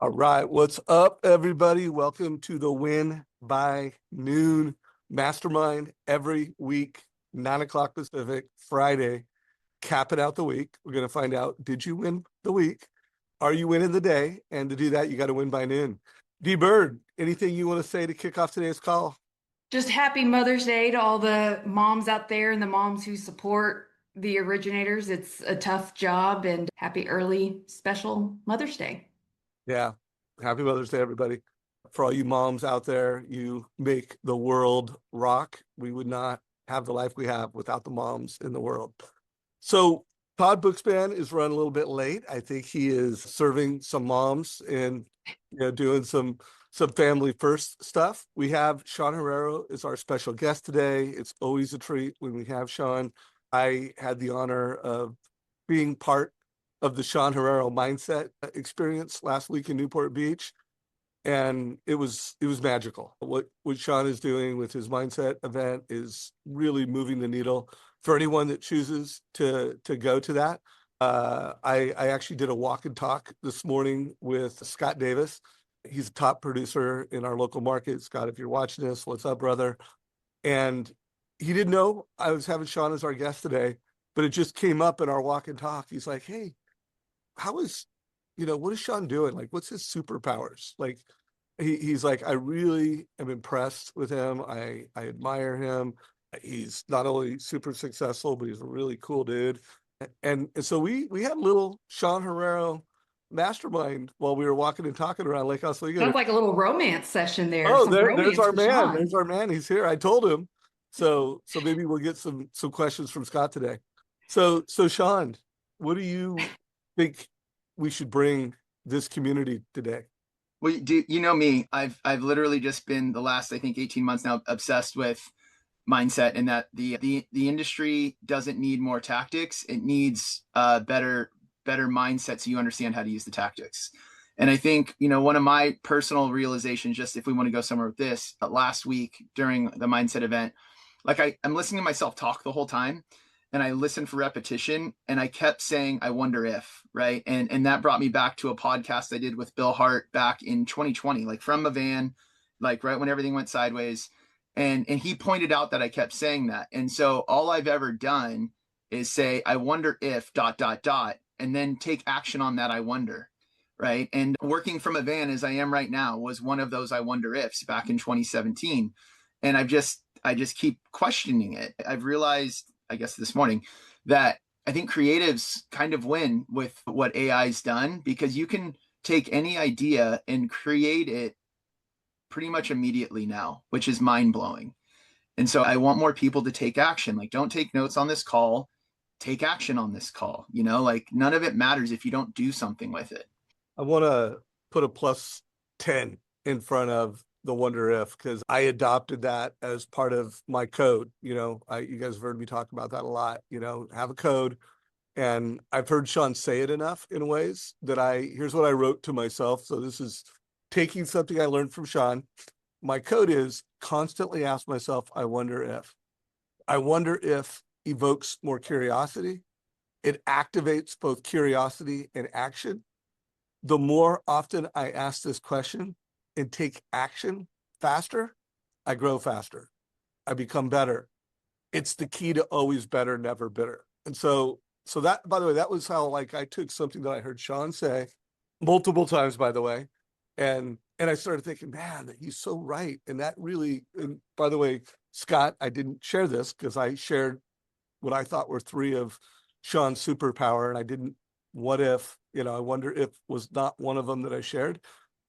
All right, what's up, everybody? Welcome to the Win by Noon Mastermind every week, 9 o'clock Pacific, Friday, capping out the week. We're going to find out, did you win the week? Are you winning the day? And to do that, you got to win by noon. D Bird, anything you want to say to kick off today's call? Just happy Mother's Day to all the moms out there and the moms who support the originators. It's a tough job and happy early special Mother's Day. Yeah, happy Mother's Day, everybody. For all you moms out there, you make the world rock. We would not have the life we have without the moms in the world. So Todd Bookspan is running a little bit late. I think he is serving some moms and doing some family first stuff. We have Sean Herrero is our special guest today. It's always a treat when we have Sean. I had the honor of being part of the Sean Herrero mindset experience last week in Newport Beach, and it was magical. What Sean is doing with his mindset event is really moving the needle for anyone that chooses to go to that. I actually did a walk and talk this morning with Scott Davis. He's a top producer in our local market. Scott, if you're watching this, what's up, brother? And he didn't know I was having Sean as our guest today, but it just came up in our walk and talk. He's like, hey, what is Sean doing? Like, what's his superpowers? Like, he's like, I really am impressed with him. I admire him. He's not only super successful, but he's a really cool dude. And so we had a little Sean Herrero mastermind while we were walking and talking around Lake Oswego. Sounds like a little romance session there. Oh, Some there's romance our for man. Sean. There's our man. He's here. I told him. So maybe we'll get some questions from Scott today. So Sean, what do you think we should bring this community today? Well, do you know me? I've literally just been the last, I think, 18 months now obsessed with mindset, and that the industry doesn't need more tactics. It needs better mindset so you understand how to use the tactics. And I think, one of my personal realizations, just if we want to go somewhere with this, last week during the mindset event, like I'm listening to myself talk the whole time, and I listened for repetition, and I kept saying, I wonder if, right? And that brought me back to a podcast I did with Bill Hart back in 2020, like from a van, like right when everything went sideways. And he pointed out that I kept saying that. And so all I've ever done is say, I wonder if dot, dot, dot, and then take action on that I wonder, right? And working from a van as I am right now was one of those I wonder ifs back in 2017. And I just keep questioning it. I've realized, I guess this morning, that I think creatives kind of win with what AI's done, because you can take any idea and create it pretty much immediately now, which is mind blowing. And so I want more people to take action. Like, don't take notes on this call, take action on this call. Like, none of it matters if you don't do something with it. I want to put a plus 10 in front of the wonder if, because I adopted that as part of my code. You guys have heard me talk about that a lot, have a code. And I've heard Sean say it enough in ways that here's what I wrote to myself. So this is taking something I learned from Sean. My code is constantly ask myself, I wonder if. I wonder if evokes more curiosity. It activates both curiosity and action. The more often I ask this question and take action faster, I grow faster. I become better. It's the key to always better, never bitter. And so that, by the way, that was how, like, I took something that I heard Sean say multiple times, by the way, and I started thinking, man, that he's so right. And that really, and by the way, Scott, I didn't share this because I shared what I thought were three of Sean's superpower, and I didn't. What if, I wonder if was not one of them that I shared,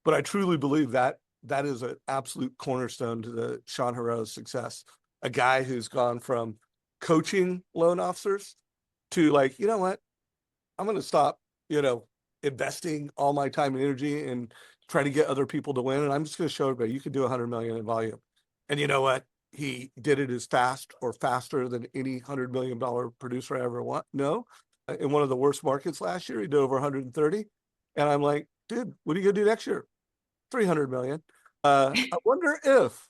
but I truly believe that that is an absolute cornerstone to the Sean Herrero's success. A guy who's gone from coaching loan officers to, like, you know what, I'm going to stop, investing all my time and energy and trying to get other people to win. And I'm just going to show everybody you can do 100 million in volume. And you know what? He did it as fast or faster than any $100 million producer I ever want. No, in one of the worst markets last year, he did over 130. And I'm like, dude, what are you going to do next year? 300 million. I wonder if,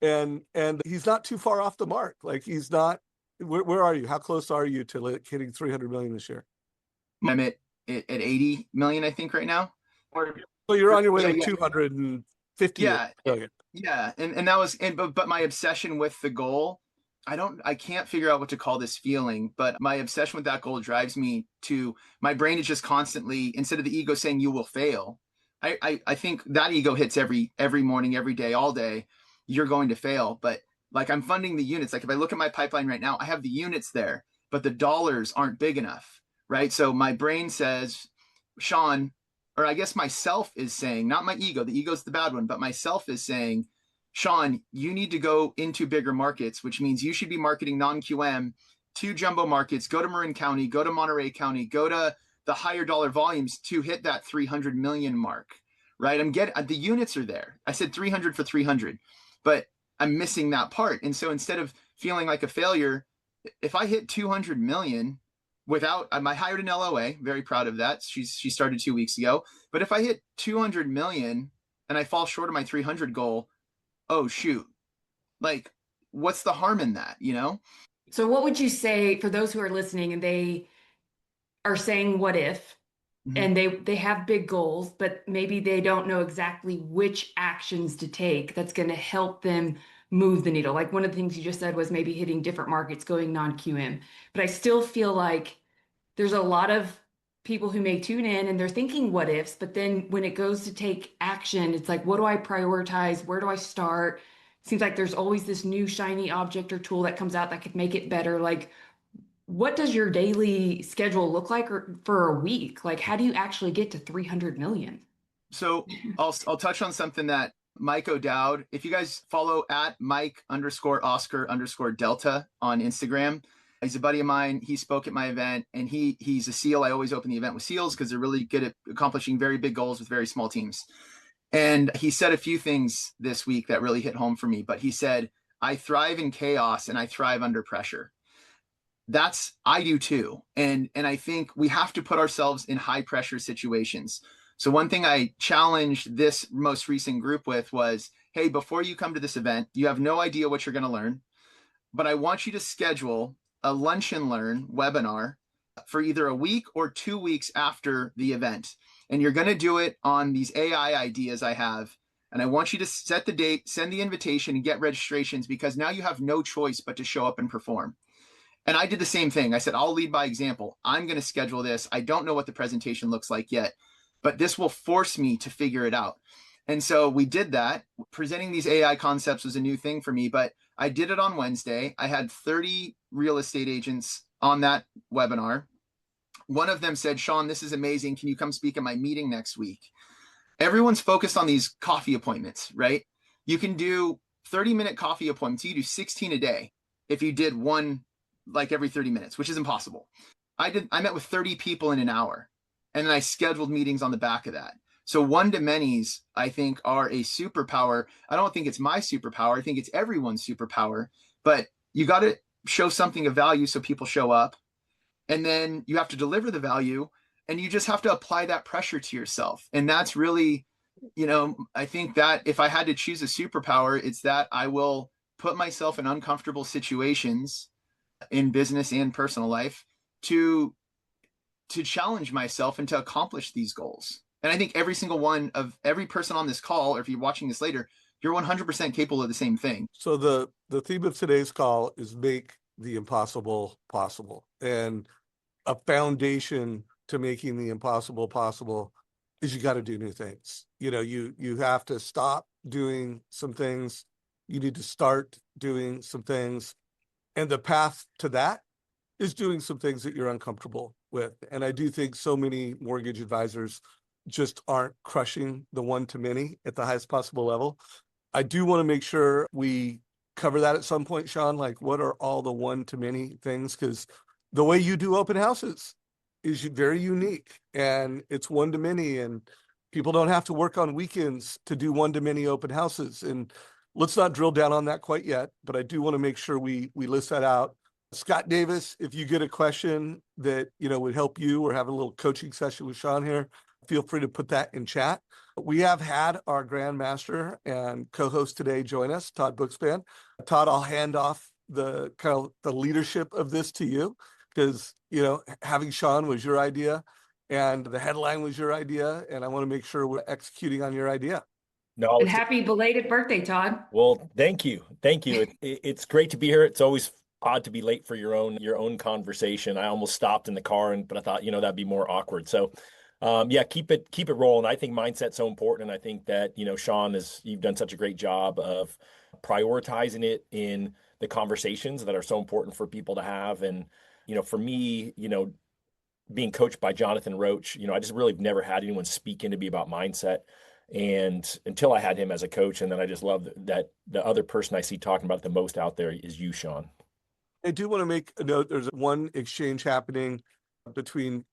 and he's not too far off the mark. Like, he's not, where are you? How close are you to, like, hitting 300 million this year? I'm at 80 million, I think, right now. So you're on your way yeah, to yeah, 250 yeah, million. yeah. And that was, but my obsession with the goal, I can't figure out what to call this feeling, but my obsession with that goal drives me to, my brain is just constantly, instead of the ego saying you will fail, I think that ego hits every morning, every day, all day, you're going to fail. But like, I'm funding the units. Like if I look at my pipeline right now, I have the units there, but the dollars aren't big enough, right? So my brain says, Sean, or I guess myself is saying, not my ego, the ego's the bad one, but myself is saying, Sean, you need to go into bigger markets, which means you should be marketing non-QM to jumbo markets, go to Marin County, go to Monterey County, go to the higher dollar volumes to hit that 300 million mark, right? I'm getting, the units are there. I said 300 for 300, but I'm missing that part. And so instead of feeling like a failure, if I hit 200 million without, I hired an LOA, very proud of that. She started 2 weeks ago. But if I hit 200 million and I fall short of my 300 goal, oh shoot, like what's the harm in that, you know? So what would you say for those who are listening and they are saying what if, Mm-hmm. and they have big goals, but maybe they don't know exactly which actions to take that's going to help them move the needle. Like one of the things you just said was maybe hitting different markets, going non-QM. But I still feel like there's a lot of people who may tune in and they're thinking what ifs, but then when it goes to take action, it's like, what do I prioritize? Where do I start? Seems like there's always this new shiny object or tool that comes out that could make it better. Like, what does your daily schedule look like for a week? Like, how do you actually get to 300 million? So I'll touch on something that Mike O'Dowd, if you guys follow at Mike_Oscar_Delta on Instagram, he's a buddy of mine. He spoke at my event and he's a SEAL. I always open the event with SEALs because they're really good at accomplishing very big goals with very small teams. And he said a few things this week that really hit home for me, but he said, I thrive in chaos and I thrive under pressure. I do too. And I think we have to put ourselves in high pressure situations. So one thing I challenged this most recent group with was, hey, before you come to this event, you have no idea what you're going to learn, but I want you to schedule a lunch and learn webinar for either a week or 2 weeks after the event. And you're going to do it on these AI ideas I have. And I want you to set the date, send the invitation, and get registrations, because now you have no choice but to show up and perform. And I did the same thing. I said, I'll lead by example. I'm going to schedule this. I don't know what the presentation looks like yet, but this will force me to figure it out. And so we did that. Presenting these AI concepts was a new thing for me, but I did it on Wednesday. I had 30 real estate agents on that webinar. One of them said, Sean, this is amazing. Can you come speak at my meeting next week? Everyone's focused on these coffee appointments, right? You can do 30-minute coffee appointments. You do 16 a day if you did one like every 30 minutes, which is impossible. I met with 30 people in an hour, and then I scheduled meetings on the back of that. So one-to-manys, I think, are a superpower. I don't think it's my superpower. I think it's everyone's superpower, but you got to show something of value so people show up, and then you have to deliver the value, and you just have to apply that pressure to yourself. And that's really, I think that if I had to choose a superpower, it's that I will put myself in uncomfortable situations in business and personal life to challenge myself and to accomplish these goals. And I think every single one of every person on this call, or if you're watching this later, you're 100% capable of the same thing. So the theme of today's call is make the impossible possible. And a foundation to making the impossible possible is you got to do new things. You have to stop doing some things. You need to start doing some things. And the path to that is doing some things that you're uncomfortable with. And I do think so many mortgage advisors just aren't crushing the one-to-many at the highest possible level. I do want to make sure we cover that at some point, Sean, like what are all the one-to-many things? Because the way you do open houses is very unique, and it's one-to-many, and people don't have to work on weekends to do one-to-many open houses. And let's not drill down on that quite yet, but I do want to make sure we list that out. Scott Davis, if you get a question that would help you or have a little coaching session with Sean here, feel free to put that in chat. We have had our Grand Master and co-host today join us, Todd Bookspan. Todd, I'll hand off the leadership of this to you, because having Sean was your idea, and the headline was your idea, and I want to make sure we're executing on your idea. No, And happy belated birthday, Todd. well, thank you. Thank you. It's great to be here. It's always odd to be late for your own conversation. I almost stopped in the car but I thought, that'd be more awkward. So yeah, keep it rolling. I think mindset's so important. And I think that, Sean, you've done such a great job of prioritizing it in the conversations that are so important for people to have. And, for me, being coached by Jonathan Roach, I just really have never had anyone speak into me about mindset. And until I had him as a coach, and then I just love that the other person I see talking about it the most out there is you, Sean. I do want to make a note. There's one exchange happening between,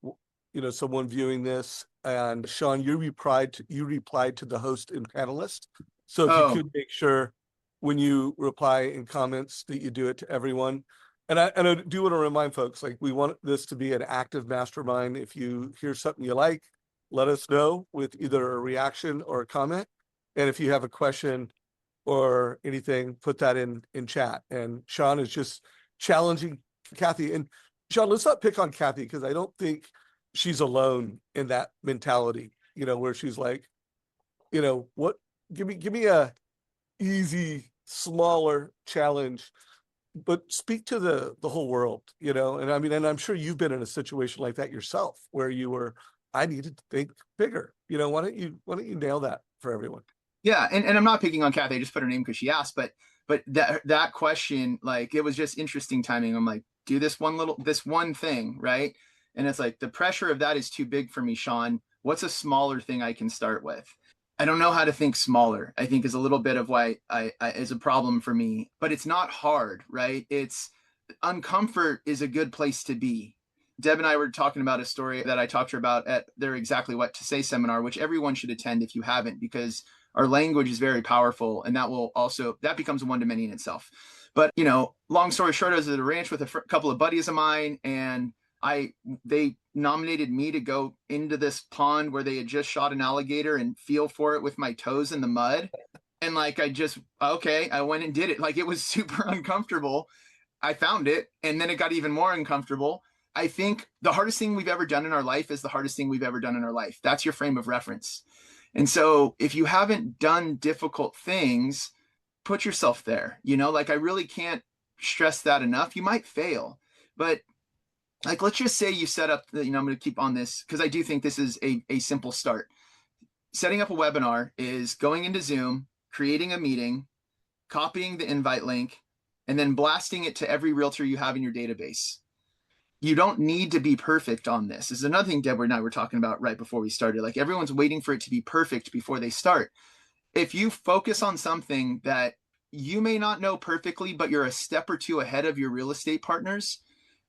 someone viewing this, and Sean, you replied to the host and panelist. So if you could make sure when you reply in comments that you do it to everyone. And I do want to remind folks, like, we want this to be an active mastermind. If you hear something you like, let us know with either a reaction or a comment. And if you have a question or anything, put that in chat. And Sean is just challenging Kathy. And Sean, let's not pick on Kathy, because I don't think she's alone in that mentality, where she's like, what, give me a easy, smaller challenge, but speak to the whole world, and I mean, and I'm sure you've been in a situation like that yourself, where you were, I needed to think bigger. Why don't you nail that for everyone? Yeah, and I'm not picking on Kathy. I just put her name because she asked, but that question, like, it was just interesting timing. I'm like, do this one thing, right? And it's like, the pressure of that is too big for me, Sean. What's a smaller thing I can start with? I don't know how to think smaller, I think, is a little bit of why I is a problem for me, but it's not hard, right? It's uncomfort is a good place to be. Deb and I were talking about a story that I talked to her about at their Exactly What to Say seminar, which everyone should attend if you haven't, because our language is very powerful, and that becomes a one-to-many in itself. But, long story short, I was at a ranch with a couple of buddies of mine, and they nominated me to go into this pond where they had just shot an alligator and feel for it with my toes in the mud. And like, I went and did it. Like, it was super uncomfortable. I found it, and then it got even more uncomfortable. I think the hardest thing we've ever done in our life is the hardest thing we've ever done in our life. That's your frame of reference. And so if you haven't done difficult things, put yourself there, like, I really can't stress that enough. You might fail, but like, let's just say you set up I'm going to keep on this, because I do think this is a simple start. Setting up a webinar is going into Zoom, creating a meeting, copying the invite link, and then blasting it to every realtor you have in your database. You don't need to be perfect on this. This is another thing Deborah and I were talking about right before we started. Like, everyone's waiting for it to be perfect before they start. If you focus on something that you may not know perfectly, but you're a step or two ahead of your real estate partners,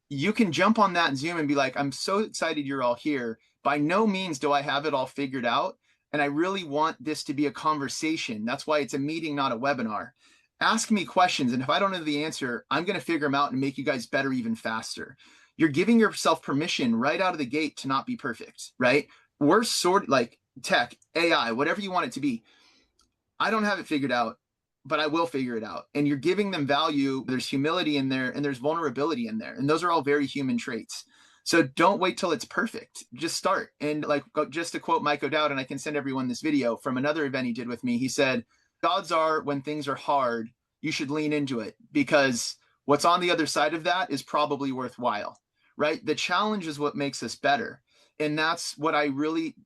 you can jump on that Zoom and be like, I'm so excited you're all here. By no means do I have it all figured out, and I really want this to be a conversation. That's why it's a meeting, not a webinar. Ask me questions, and if I don't know the answer, I'm going to figure them out and make you guys better even faster. You're giving yourself permission right out of the gate to not be perfect, right? We're sort of like tech, AI, whatever you want it to be. I don't have it figured out, but I will figure it out. And you're giving them value. There's humility in there, and there's vulnerability in there. And those are all very human traits. So don't wait till it's perfect. Just start. And like, just to quote Mike O'Dowd, and I can send everyone this video from another event he did with me. He said, odds are when things are hard, you should lean into it, because what's on the other side of that is probably worthwhile, right? The challenge is what makes us better. And that's what I really,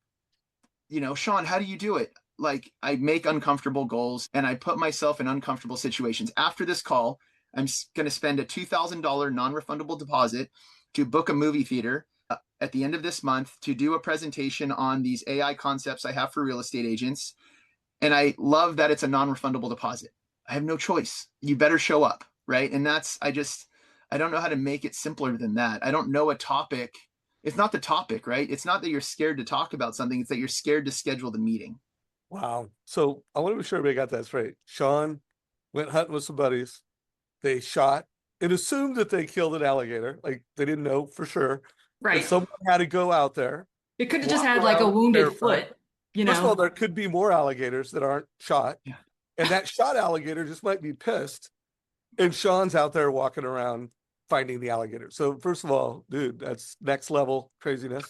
Sean, how do you do it? Like, I make uncomfortable goals, and I put myself in uncomfortable situations. After this call, I'm going to spend a $2,000 non-refundable deposit to book a movie theater at the end of this month to do a presentation on these AI concepts I have for real estate agents. And I love that it's a non-refundable deposit. I have no choice. You better show up, right? And I don't know how to make it simpler than that. I don't know a topic. It's not the topic, right? It's not that you're scared to talk about something. It's that you're scared to schedule the meeting. Wow. So I want to make sure everybody got that straight. Sean went hunting with some buddies. They shot and assumed that they killed an alligator. Like, they didn't know for sure. Right. And someone had to go out there. It could have just had like a wounded foot, First of all, there could be more alligators that aren't shot. Yeah. And that shot alligator just might be pissed. And Sean's out there walking around finding the alligator. So first of all, dude, that's next level craziness.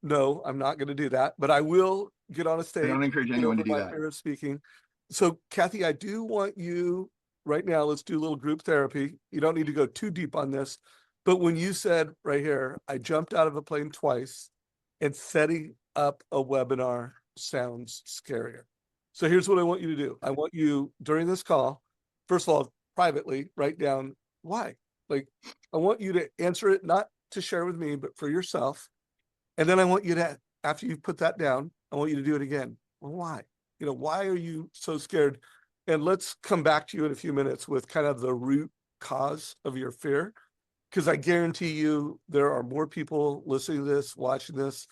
no, I'm not going to do that, but I will get on a I stage. don't encourage get anyone to over do my that. fear of speaking. So Kathy, I do want you right now, let's do a little group therapy. You don't need to go too deep on this, but when you said right here, I jumped out of a plane twice and setting up a webinar sounds scarier. So here's what I want you to do. I want you during this call, first of all, privately write down why. Like, I want you to answer it, not to share with me, but for yourself. And then I want you to, after you put that down, I want you to do it again. Well, why? You know, why are you so scared? And let's come back to you in a few minutes with kind of the root cause of your fear. Because I guarantee you there are more people listening to this, watching this,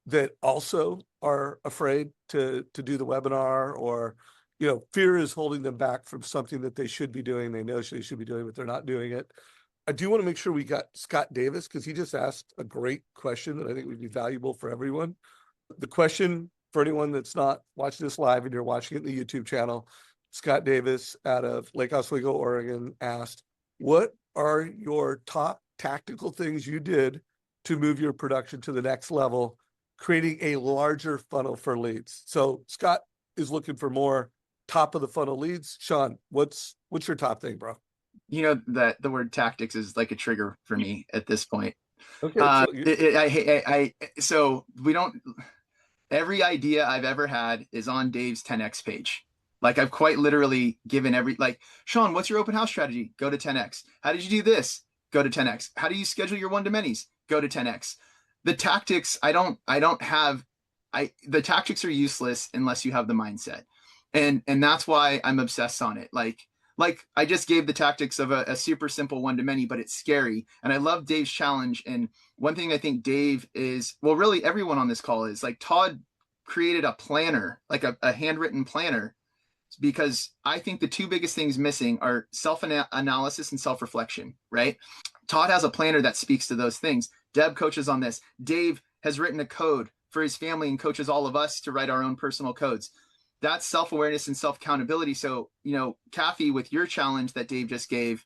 that also are afraid to do the webinar, or, you know, fear is holding them back from something that they should be doing. They know they should be doing, but they're not doing it. I do want to make sure we got Scott Davis, because he just asked a great question that I think would be valuable for everyone. The question for anyone that's not watching this live and you're watching it in the YouTube channel, Scott Davis out of Lake Oswego, Oregon asked, what are your top tactical things you did to move your production to the next level, creating a larger funnel for leads? So Scott is looking for more top of the funnel leads. Sean, what's your top thing, bro? You know that the word tactics is like a trigger for me at this point. Okay, So we don't. Every idea I've ever had is on Dave's 10x page. Like, I've quite literally given like, Sean, what's your open house strategy? Go to 10x. How did you do this? Go to 10x. How do you schedule your one-to-manys? Go to 10x. The tactics, I don't have. The tactics are useless unless you have the mindset, and that's why I'm obsessed on it. Like I just gave the tactics of a super simple one-to-many, but it's scary. And I love Dave's challenge. And one thing I think Dave is, well, really everyone on this call is, like, Todd created a planner, like a handwritten planner, because I think the two biggest things missing are self-analysis and self-reflection, right? Todd has a planner that speaks to those things. Deb coaches on this. Dave has written a code for his family and coaches all of us to write our own personal codes. That's self-awareness and self-accountability. So, you know, Kathy, with your challenge that Dave just gave,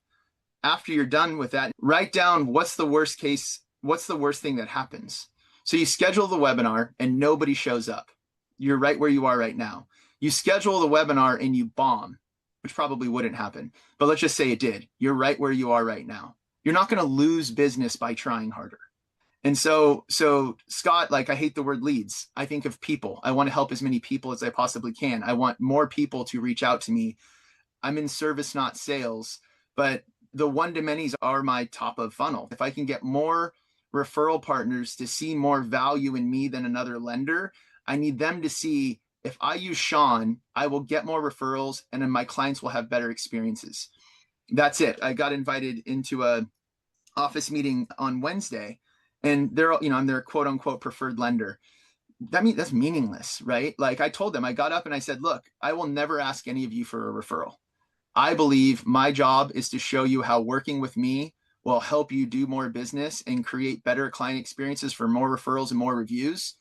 after you're done with that, write down what's the worst thing that happens. So you schedule the webinar and nobody shows up. You're right where you are right now. You schedule the webinar and you bomb, which probably wouldn't happen, but let's just say it did. You're right where you are right now. You're not going to lose business by trying harder. And so Scott, like, I hate the word leads. I think of people. I want to help as many people as I possibly can. I want more people to reach out to me. I'm in service, not sales, but the one-to-manys are my top of funnel. If I can get more referral partners to see more value in me than another lender, I need them to see, if I use Sean, I will get more referrals and then my clients will have better experiences. That's it. I got invited into a office meeting on Wednesday, and they're, you know, I'm their quote unquote preferred lender. That's meaningless, right? Like, I told them, I got up and I said, look, I will never ask any of you for a referral. I believe my job is to show you how working with me will help you do more business and create better client experiences for more referrals and more reviews.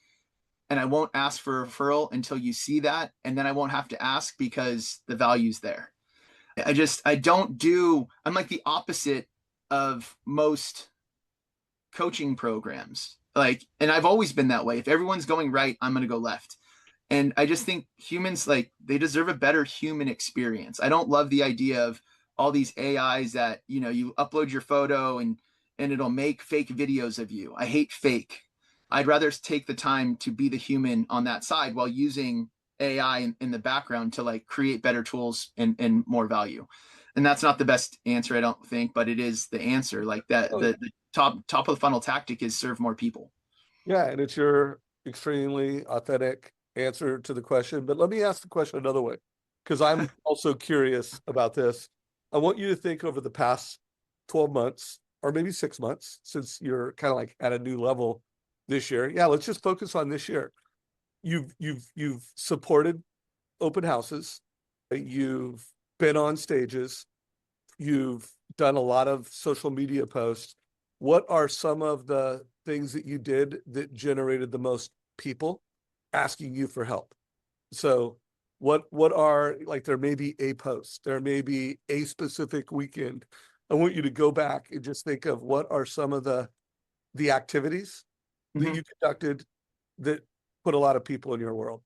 And I won't ask for a referral until you see that. And then I won't have to ask because the value's there. I'm like the opposite of most coaching programs. Like, and I've always been that way. If everyone's going right, I'm going to go left. And I just think humans, like, they deserve a better human experience. I don't love the idea of all these AIs that, you know, you upload your photo and it'll make fake videos of you. I hate fake. I'd rather take the time to be the human on that side while using AI in the background to, like, create better tools and more value. And that's not the best answer, I don't think, but it is the answer. Like, that the top of the funnel tactic is serve more people. Yeah, and it's your extremely authentic answer to the question. But let me ask the question another way, because I'm also curious about this. I want you to think over the past 12 months, or maybe 6 months, since you're kind of like at a new level this year. Yeah, let's just focus on this year. You've supported open houses, you've been on stages, you've done a lot of social media posts. What are some of the things that you did that generated the most people asking you for help? So what are, like, there may be a post, there may be a specific weekend. I want you to go back and just think of what are some of the activities that you conducted that put a lot of people in your world?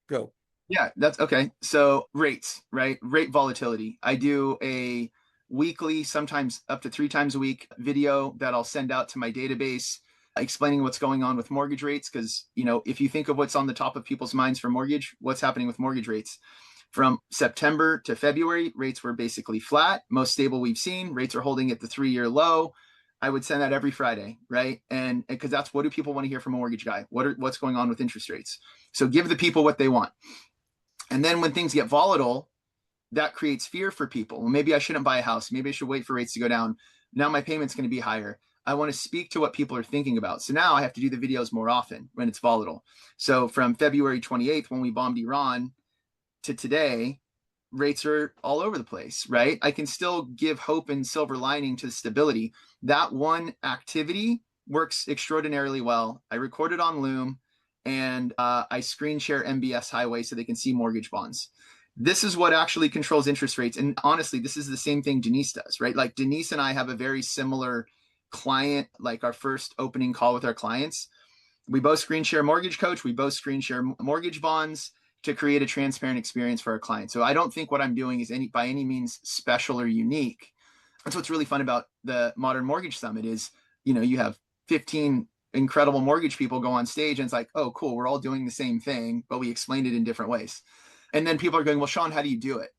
Go. Yeah, that's okay. So rates, right? Rate volatility. I do a weekly, sometimes up to 3 times a week video that I'll send out to my database explaining what's going on with mortgage rates. Because, if you think of what's on the top of people's minds for mortgage, what's happening with mortgage rates? From September to February, rates were basically flat, most stable we've seen. Rates are holding at the 3-year low. I would send that every Friday, right? And because that's what do people want to hear from a mortgage guy? What's going on with interest rates? So give the people what they want. And then when things get volatile, that creates fear for people. Well, maybe I shouldn't buy a house. Maybe I should wait for rates to go down. Now my payment's going to be higher. I want to speak to what people are thinking about. So now I have to do the videos more often when it's volatile. So from February 28th, when we bombed Iran, to today, rates are all over the place, right? I can still give hope and silver lining to stability. That one activity works extraordinarily well. I record it on Loom, and I screen share MBS Highway so they can see mortgage bonds. This is what actually controls interest rates. And honestly, this is the same thing Denise does, right? Like Denise and I have a very similar client, like our first opening call with our clients. We both screen share Mortgage Coach. We both screen share mortgage bonds to create a transparent experience for our clients. So I don't think what I'm doing is by any means special or unique. That's what's really fun about the Modern Mortgage Summit is, you have 15 incredible mortgage people go on stage and it's like, oh, cool. We're all doing the same thing, but we explained it in different ways. And then people are going, well, Sean, how do you do it?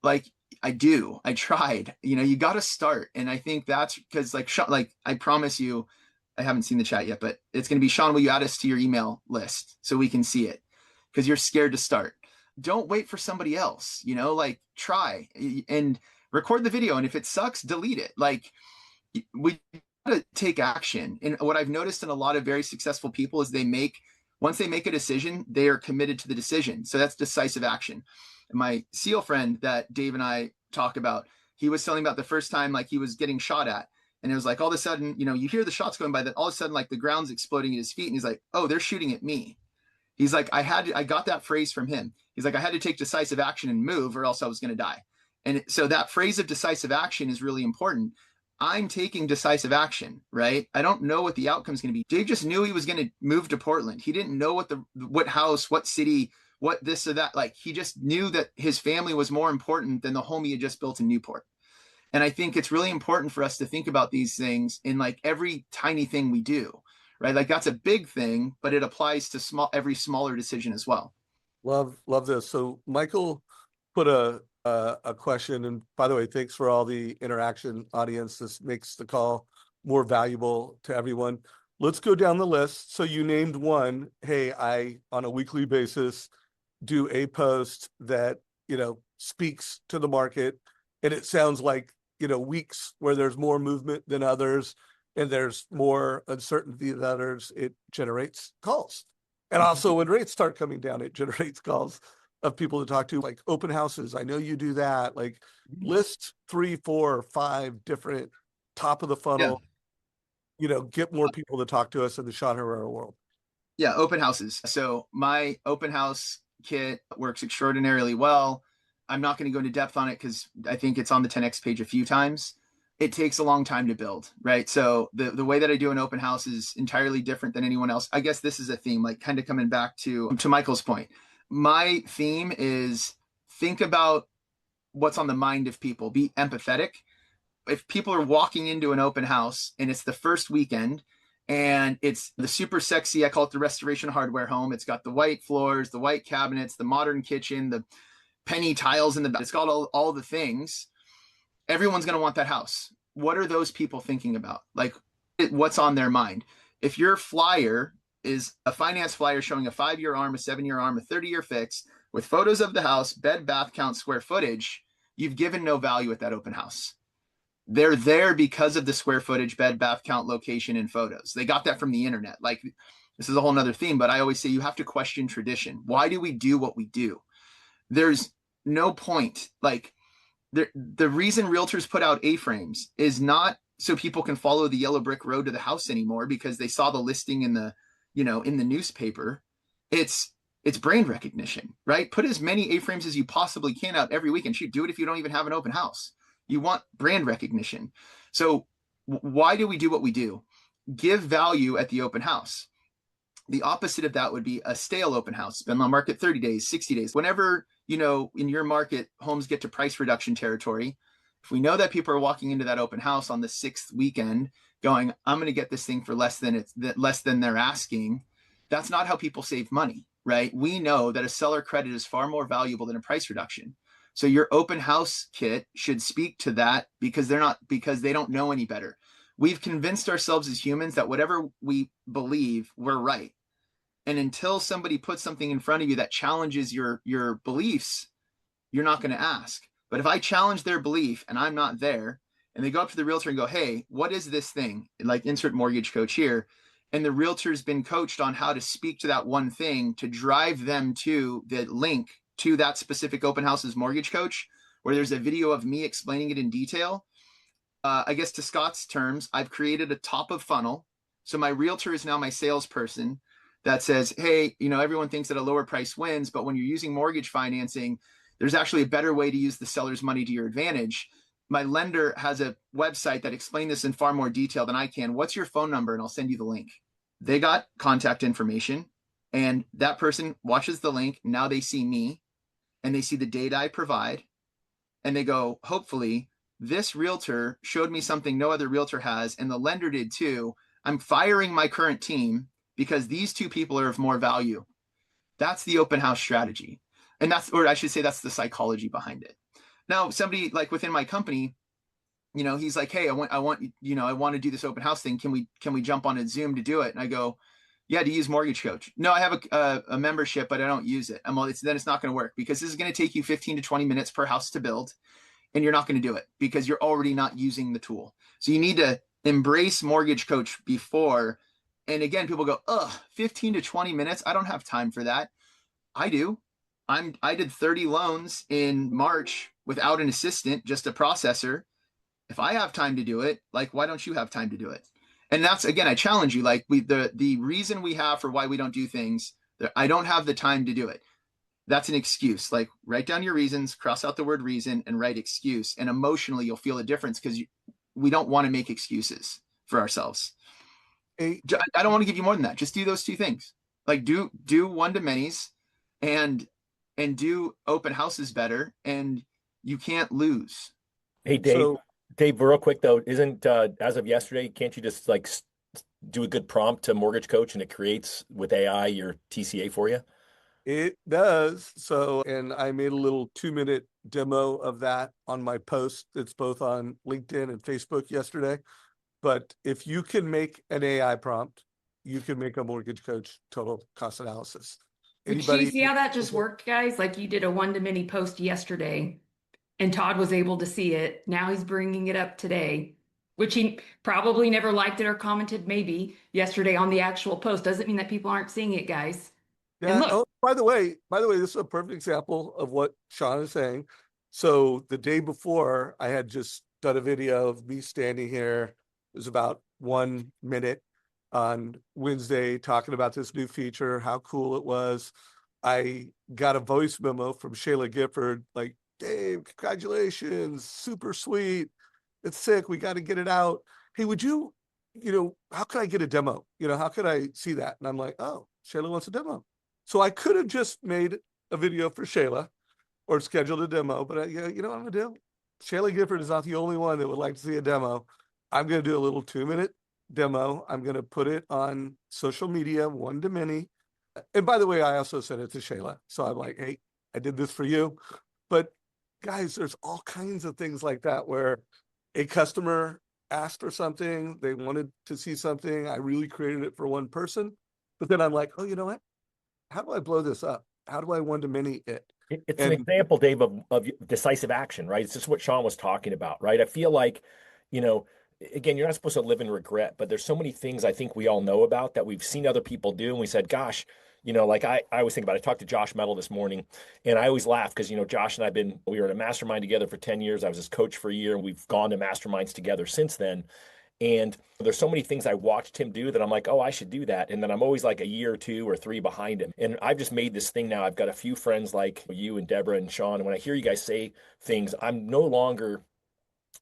Like I tried, you got to start. And I think that's because I promise you, I haven't seen the chat yet, but it's going to be, Sean, will you add us to your email list so we can see it? Because you're scared to start. Don't wait for somebody else, try and record the video. And if it sucks, delete it. We gotta take action. And what I've noticed in a lot of very successful people is once they make a decision, they are committed to the decision. So that's decisive action. And my SEAL friend that Dave and I talk about, he was telling about the first time, he was getting shot at. And it was like, all of a sudden, you hear the shots going by, that all of a sudden, the ground's exploding at his feet. And he's like, oh, they're shooting at me. He's like, I got that phrase from him. He's like, I had to take decisive action and move or else I was going to die. And so that phrase of decisive action is really important. I'm taking decisive action, right? I don't know what the outcome is going to be. Dave just knew he was going to move to Portland. He didn't know what house, what city, what this or that. He just knew that his family was more important than the home he had just built in Newport. And I think it's really important for us to think about these things in every tiny thing we do, right? That's a big thing, but it applies to every smaller decision as well. Love this. So Michael put a question, and by the way, thanks for all the interaction, audience. This makes the call more valuable to everyone. Let's go down the list. So you named one. Hey, I on a weekly basis do a post that speaks to the market, and it sounds like weeks where there's more movement than others and there's more uncertainty than others, it generates calls. And also when rates start coming down, it generates calls of people to talk to, like open houses. I know you do that. List 3, 4, 5 different top of the funnel, get more people to talk to us in the Sean Herrero world. Yeah, open houses. So my open house kit works extraordinarily well. I'm not going to go into depth on it because I think it's on the 10X page a few times. It takes a long time to build, right? So the way that I do an open house is entirely different than anyone else. I guess this is a theme, kind of coming back to Michael's point. My theme is think about what's on the mind of people. Be empathetic. If people are walking into an open house and it's the first weekend and it's the super sexy, I call it the restoration hardware home. It's got the white floors, the white cabinets, the modern kitchen, the penny tiles in the back. It's got all the things. Everyone's going to want that house. What are those people thinking about? What's on their mind? If your flyer is a finance flyer showing a 5-year arm, a 7-year arm, a 30-year fix with photos of the house, bed, bath count, square footage, you've given no value at that open house. They're there because of the square footage, bed, bath count, location, and photos. They got that from the internet. This is a whole nother theme, but I always say you have to question tradition. Why do we do what we do? There's no point. The reason realtors put out A-frames is not so people can follow the yellow brick road to the house anymore because they saw the listing in the newspaper. It's brand recognition, right? Put as many A-frames as you possibly can out every week, and do it if you don't even have an open house. You want brand recognition. So why do we do what we do? Give value at the open house. The opposite of that would be a stale open house. It's been on market 30 days, 60 days. Whenever, in your market, homes get to price reduction territory, if we know that people are walking into that open house on the 6th weekend going, I'm going to get this thing for less than they're asking, that's not how people save money, right? We know that a seller credit is far more valuable than a price reduction. So your open house kit should speak to that because they don't know any better. We've convinced ourselves as humans that whatever we believe, we're right. And until somebody puts something in front of you that challenges your beliefs, you're not going to ask. But if I challenge their belief and I'm not there, and they go up to the realtor and go, hey, what is this thing? Like insert mortgage coach here. And the realtor's been coached on how to speak to that one thing to drive them to the link to that specific open house's mortgage coach, where there's a video of me explaining it in detail. I guess to Scott's terms, I've created a top of funnel. So my realtor is now my salesperson that says, hey, everyone thinks that a lower price wins, but when you're using mortgage financing, there's actually a better way to use the seller's money to your advantage. My lender has a website that explains this in far more detail than I can. What's your phone number? And I'll send you the link. They got contact information, and that person watches the link. Now they see me and they see the data I provide, and they go, hopefully this realtor showed me something no other realtor has, and the lender did too. I'm firing my current team because these two people are of more value. That's the open house strategy. And that's the psychology behind it. Now, somebody like within my company, he's like, hey, I want to do this open house thing. Can we jump on a Zoom to do it? And I go, yeah, to use Mortgage Coach. No, I have a membership, but I don't use it. Then it's not going to work because this is going to take you 15 to 20 minutes per house to build. And you're not going to do it because you're already not using the tool. So you need to embrace Mortgage Coach before. And again, people go, 15 to 20 minutes. I don't have time for that. I do. I did 30 loans in March without an assistant, just a processor. If I have time to do it, like, why don't you have time to do it? And that's, again, I challenge you, like the reason we have for why we don't do things, I don't have the time to do it. That's an excuse. Like, write down your reasons, cross out the word reason and write excuse. And emotionally, you'll feel a difference because we don't want to make excuses for ourselves. I don't want to give you more than that. Just do those two things. Like do one-to-manys and do open houses better, and you can't lose. Hey, Dave, Dave, real quick though, isn't as of yesterday, can't you just like do a good prompt to Mortgage Coach and it creates with AI your TCA for you? It does. So, and I made a little 2-minute demo of that on my post. It's both on LinkedIn and Facebook yesterday. But if you can make an AI prompt, you can make a Mortgage Coach total cost analysis. Do you see how that just worked, guys? Like you did a one-to-many post yesterday and Todd was able to see it. Now he's bringing it up today, which he probably never liked it or commented maybe yesterday on the actual post. Doesn't mean that people aren't seeing it, guys. Yeah. Oh, by the way, this is a perfect example of what Sean is saying. So the day before, I had just done a video of me standing here. It was about 1 minute on Wednesday talking about this new feature, how cool it was. I got a voice memo from Shayla Gifford, like, Dave, congratulations, super sweet. It's sick. We got to get it out. Hey, would you, how can I get a demo? How could I see that? And I'm like, oh, Shayla wants a demo. So I could have just made a video for Shayla or scheduled a demo, but you know what I'm going to do? Shayla Gifford is not the only one that would like to see a demo. I'm going to do a little 2-minute demo. I'm going to put it on social media, one-to-many. And by the way, I also sent it to Shayla. So I'm like, hey, I did this for you. But guys, there's all kinds of things like that where a customer asked for something, they wanted to see something. I really created it for one person. But then I'm like, oh, you know what? How do I blow this up? How do I one-to-many it? It's an example, Dave, of decisive action, right? It's just what Sean was talking about, right? I feel like, again, you're not supposed to live in regret, but there's so many things I think we all know about that we've seen other people do. And we said, gosh, like I always think about it. I talked to Josh Metal this morning and I always laugh because, Josh and we were at a mastermind together for 10 years. I was his coach for a year and we've gone to masterminds together since then. And there's so many things I watched him do that I'm like, oh, I should do that. And then I'm always like a year or 2 or 3 behind him. And I've just made this thing now. I've got a few friends like you and Deborah and Sean. And when I hear you guys say things, I'm no longer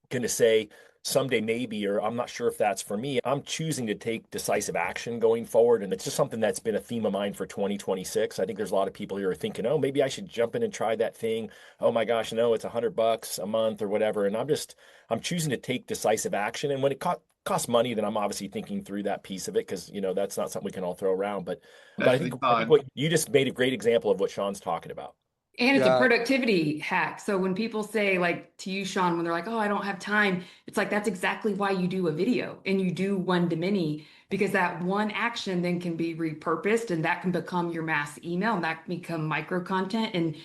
going to say, someday maybe, or I'm not sure if that's for me. I'm choosing to take decisive action going forward. And it's just something that's been a theme of mine for 2026. I think there's a lot of people here are thinking, oh, maybe I should jump in and try that thing. Oh my gosh, no, it's $100 a month or whatever. And I'm choosing to take decisive action. And when it costs money, then I'm obviously thinking through that piece of it, because that's not something we can all throw around. But I think what you just made a great example of what Sean's talking about. And it's a Yeah. productivity hack. So when people say, like to you, Sean, when they're like, oh, I don't have time, it's like, that's exactly why you do a video and you do one to many, because that one action then can be repurposed and that can become your mass email and that can become micro content. And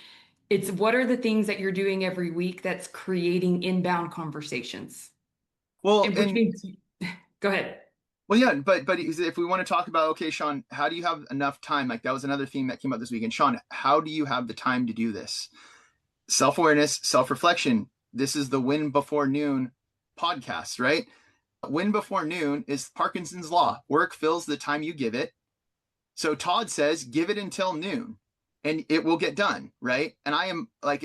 it's what are the things that you're doing every week that's creating inbound conversations? Well, Which means, go ahead. Well, yeah, but if we want to talk about, okay, Sean, how do you have enough time? Like that was another theme that came up this weekend. Sean, how do you have the time to do this? Self-awareness, self-reflection. This is the Win Before Noon podcast, right? Win Before Noon is Parkinson's law. Work fills the time you give it. So Todd says, give it until noon and it will get done, right? And I am like,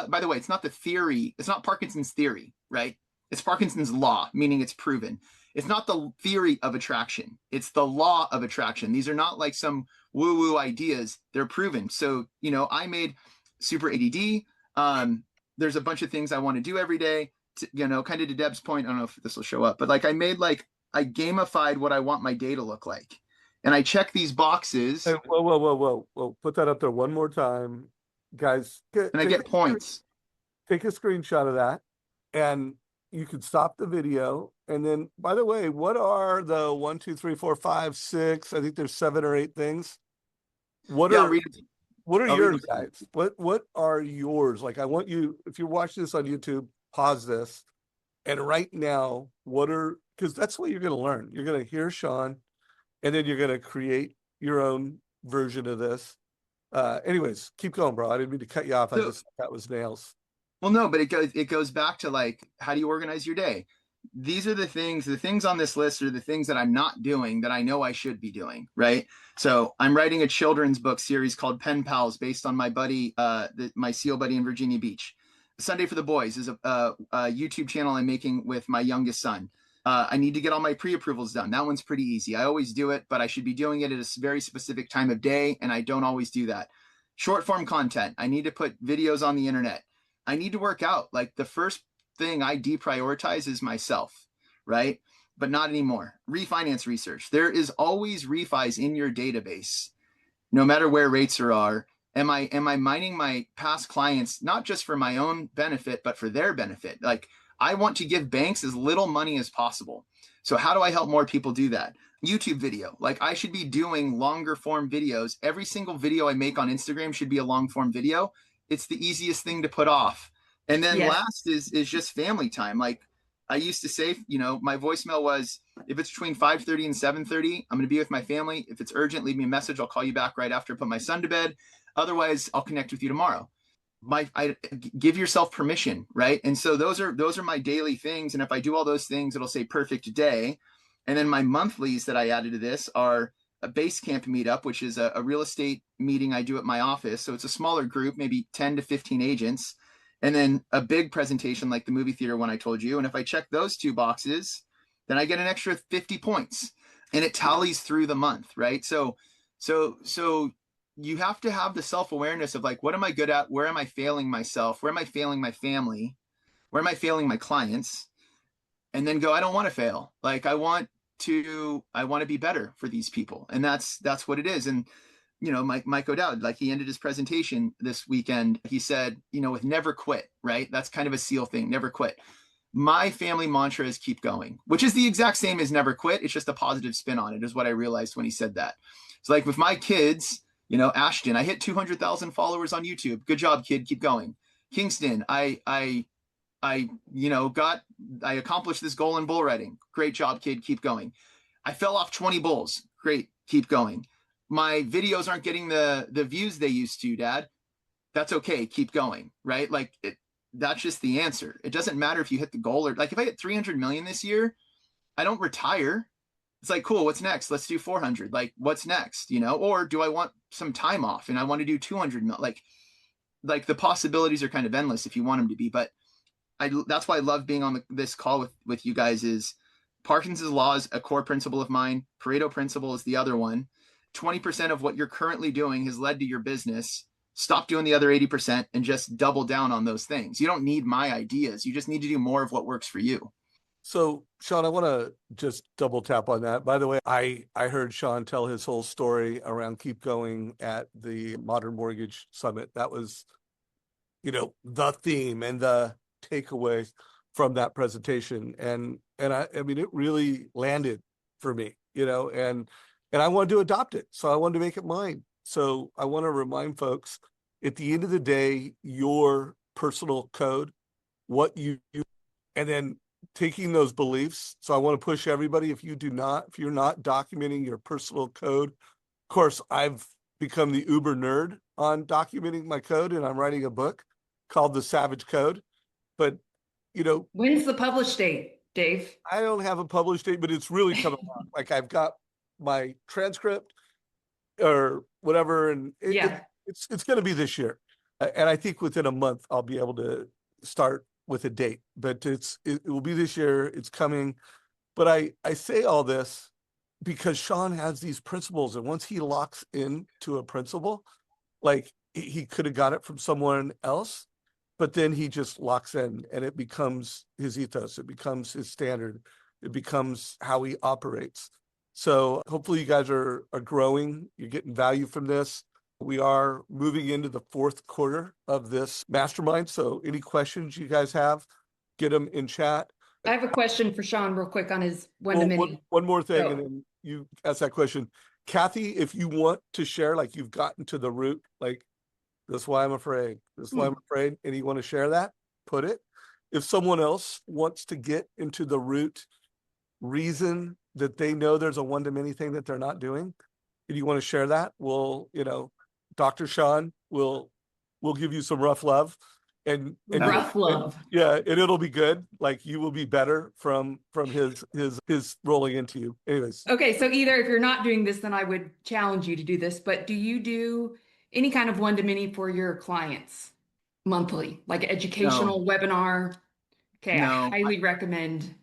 by the way, it's not the theory. It's not Parkinson's theory, right? It's Parkinson's law, meaning it's proven. It's not the theory of attraction. It's the law of attraction. These are not like some woo-woo ideas. They're proven. So, I made super ADD. There's a bunch of things I want to do every day, kind of to Deb's point. I don't know if this will show up, but I gamified what I want my day to look like. And I check these boxes. Hey, whoa. Put that up there one more time. Guys. And I get points. Take a screenshot of that and you can stop the video. And then, by the way, what are the 1, 2, 3, 4, 5, 6? I think there's 7 or 8 things. What are yours, guys? What are yours? Like, I want you, if you're watching this on YouTube, pause this. And right now, because that's what you're going to learn. You're going to hear Sean, and then you're going to create your own version of this. Anyways, keep going, bro. I didn't mean to cut you off. That was nails. Well, no, but it goes back to how do you organize your day? These are the things on this list are the things that I'm not doing that I know I should be doing, right? So I'm writing a children's book series called Pen Pals based on my buddy, my SEAL buddy in Virginia Beach. Sunday for the Boys is a YouTube channel I'm making with my youngest son. I need to get all my pre-approvals done. That one's pretty easy. I always do it, but I should be doing it at a very specific time of day, and I don't always do that. Short form content. I need to put videos on the internet. I need to work out. Like the first thing I deprioritize is myself, right? But not anymore. Refinance research. There is always refis in your database, no matter where rates are. Am I mining my past clients, not just for my own benefit, but for their benefit? Like I want to give banks as little money as possible. So how do I help more people do that? YouTube video. Like I should be doing longer form videos. Every single video I make on Instagram should be a long form video. It's the easiest thing to put off. And then last is just family time. Like I used to say, my voicemail was, if it's between 5:30 and 7:30, I'm going to be with my family. If it's urgent, leave me a message. I'll call you back right after I put my son to bed. Otherwise, I'll connect with you tomorrow. I give yourself permission, right? And so those are my daily things. And if I do all those things, it'll say perfect day. And then my monthlies that I added to this are a base camp meetup, which is a real estate meeting I do at my office. So it's a smaller group, maybe 10 to 15 agents. And then a big presentation like the movie theater one I told you. And if I check those 2 boxes, then I get an extra 50 points and it tallies through the month, right? So you have to have the self-awareness of what am I good at? Where am I failing myself? Where am I failing my family? Where am I failing my clients? And then go, I don't want to fail. I want to be better for these people. And that's what it is. And Mike O'Dowd, he ended his presentation this weekend. He said, with never quit, right? That's kind of a SEAL thing, never quit. My family mantra is keep going, which is the exact same as never quit. It's just a positive spin on it, is what I realized when he said that. So with my kids, Ashton, I hit 200,000 followers on YouTube. Good job, kid. Keep going. Kingston, I accomplished this goal in bull riding. Great job, kid. Keep going. I fell off 20 bulls. Great. Keep going. My videos aren't getting the views they used to, Dad. That's okay. Keep going, right? That's just the answer. It doesn't matter if you hit the goal or if I hit 300 million this year, I don't retire. It's cool. What's next? Let's do 400. What's next? Or do I want some time off and I want to do 200 million? The possibilities are kind of endless if you want them to be, but that's why I love being on this call with you guys. Is Parkinson's law is a core principle of mine. Pareto principle is the other one. 20% of what you're currently doing has led to your business. Stop doing the other 80% and just double down on those things. You don't need my ideas. You just need to do more of what works for you. So, Sean, I want to just double tap on that. By the way, I heard Sean tell his whole story around keep going at the Modern Mortgage Summit. That was, the theme and the takeaway from that presentation. And I mean, it really landed for me, and I wanted to adopt it. So I wanted to make it mine. So I want to remind folks, at the end of the day, your personal code, what you do, and then taking those beliefs. So I want to push everybody, if you're not documenting your personal code. Of course, I've become the uber nerd on documenting my code, and I'm writing a book called The Savage Code. But, when's the published date, Dave? I don't have a published date, but it's really coming out. Like, I've got my transcript or whatever, and it's going to be this year. And I think within a month, I'll be able to start with a date, but it will be this year. It's coming. But I say all this because Sean has these principles, and once he locks into a principle, like he could have got it from someone else, but then he just locks in and it becomes his ethos. It becomes his standard. It becomes how he operates. So hopefully you guys are growing. You're getting value from this. We are moving into the fourth quarter of this mastermind. So any questions you guys have, get them in chat. I have a question for Sean real quick on his one-to-many. One more thing, and then you ask that question. Kathy, if you want to share, like you've gotten to the root, like this is why I'm afraid. This is why I'm afraid. And you want to share that, put it. If someone else wants to get into the root reason that they know there's a one-to-many thing that they're not doing, and you want to share that, we'll, Dr. Sean will give you some rough love and rough love. And it'll be good. Like you will be better from his rolling into you. Anyways. Okay. So either if you're not doing this, then I would challenge you to do this, but do you do any kind of one-to-many for your clients monthly, like educational webinar? Okay. No, I highly recommend.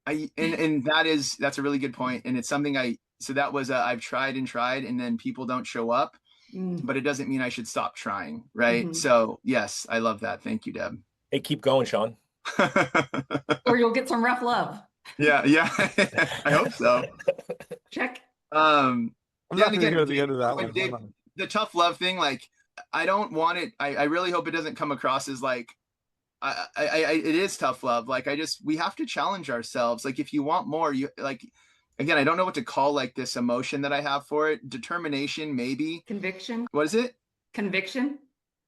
And that's a really good point. And it's something that was I've tried, and then people don't show up. But it doesn't mean I should stop trying, right? Mm-hmm. So yes, I love that. Thank you, Deb. Hey, keep going, Sean. Or you'll get some rough love. Yeah. I hope so. Check. I'm not going to hear the end of that one. Dave, the tough love thing, like I don't want it. I really hope it doesn't come across as like it is tough love. Like we have to challenge ourselves. Like if you want more, you like. Again, I don't know what to call like this emotion that I have for it. Determination, maybe. Conviction. What is it? Conviction.